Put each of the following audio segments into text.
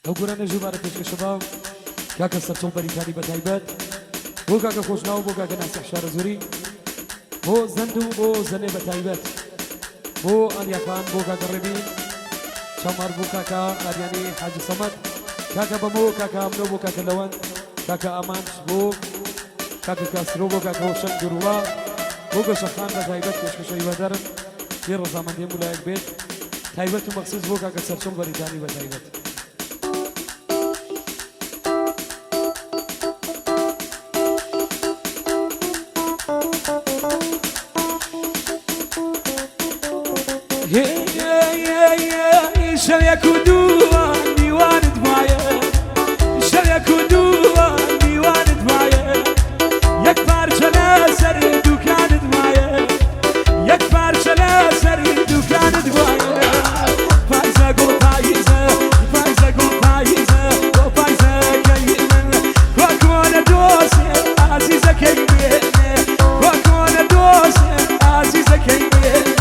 ئەو گورە نەژوبارە پێشکەشەباو کاکە سەرچۆڵ بەریتانی بەتایبەت بۆ کاکە خۆشناو بۆ کاکە ناسیح شارەزووری بۆ زەند و بۆ زەنێ بەتایبەت بۆ ئەنیەکان بۆ کاکە ڕێبین چەمەر بۆ کاکە ئاریانی حاجی سەمەد کاکە بەمۆ کاکە ئەمنۆ بۆ کاکە لەوەند کاکە ئامانج بۆ کاکە کاسرۆ بۆ کاکە هۆشەنگ گروڵا بۆ گەشەخان بەتایبەت پێشکەشەی وەدەرن پێ ڕەزامەندیم وڵایەک بێت تایبەت و مەخصوص بۆ کاکە سەرچۆڵ بەریتانی بەتایبەت شەوێک و دووان دیوانت وایە شەوێک و دووان دیوانت وایە یەک پارچە لەسەر دوکانت وایە یەک پارچە لەسەر دوکانت وایە پایزە گوڵ پایزە پایزە گوڵ پایزە بۆ پایزەکەی من کۆ کۆنە دۆسێ ئازیزەکەی بێنێ کۆ کۆنە دۆسێ ئازیزەکەی بێنێ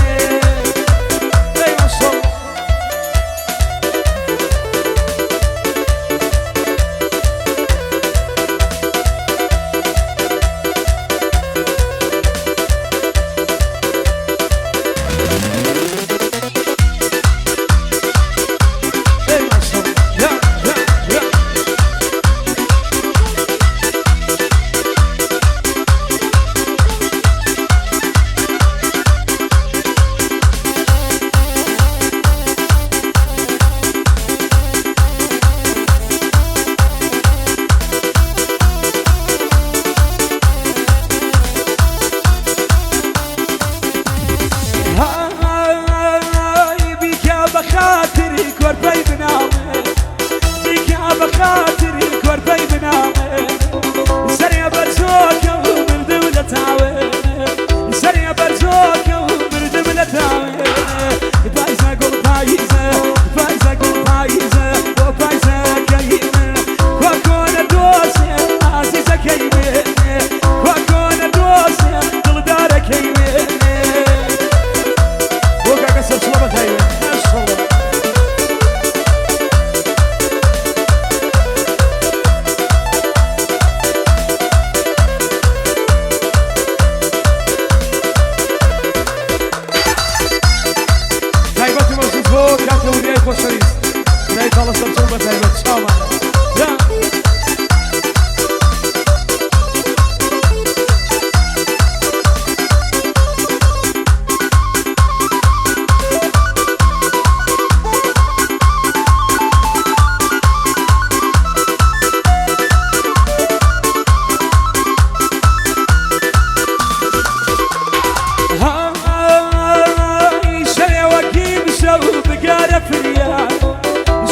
بقارة فريان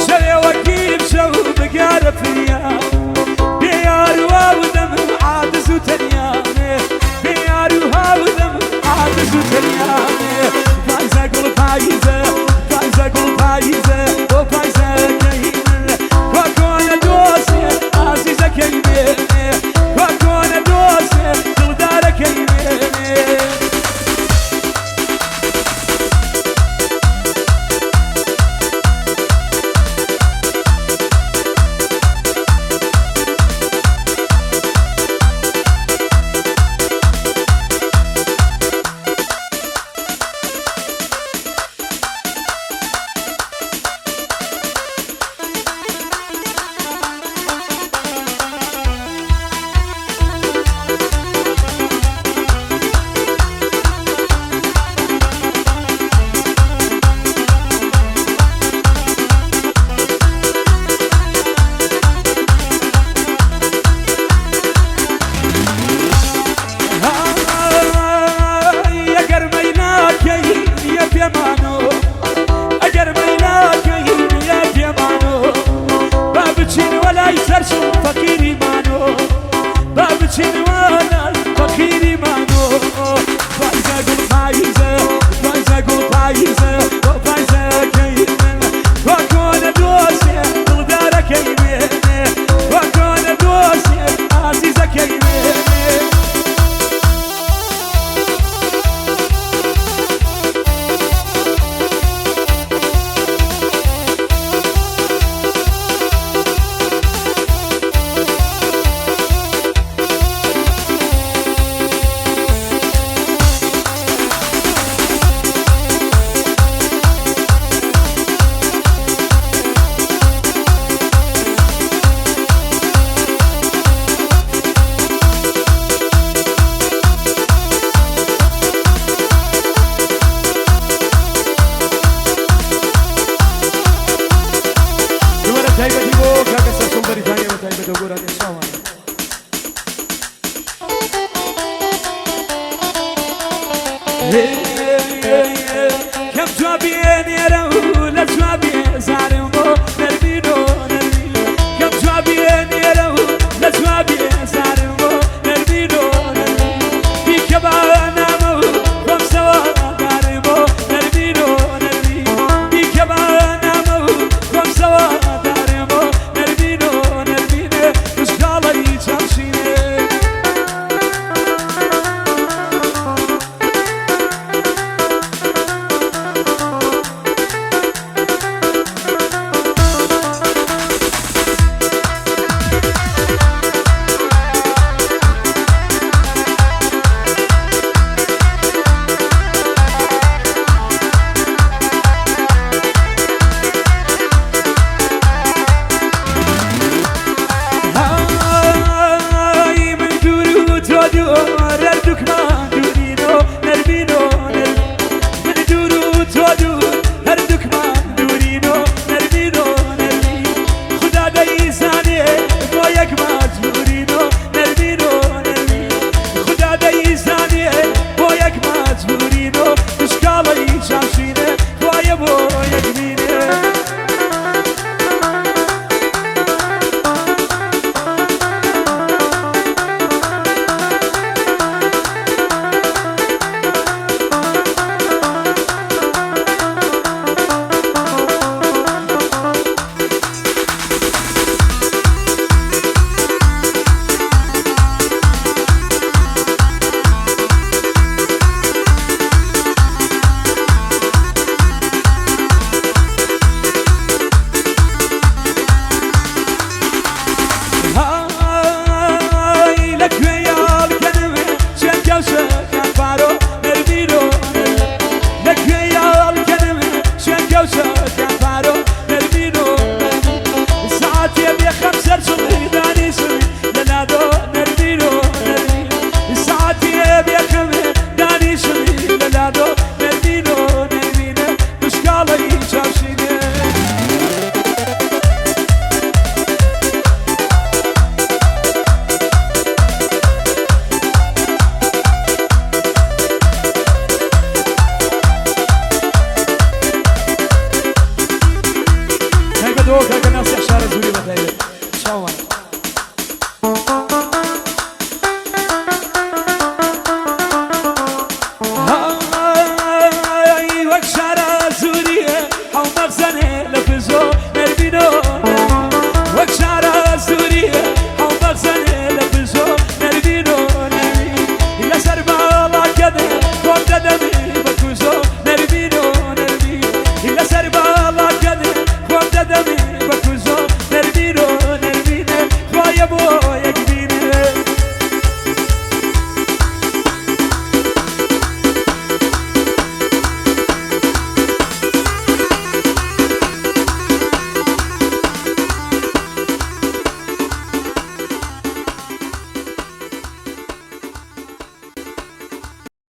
شوي وكيف شو بقارة گورا نشاوان كم جوابين يا رو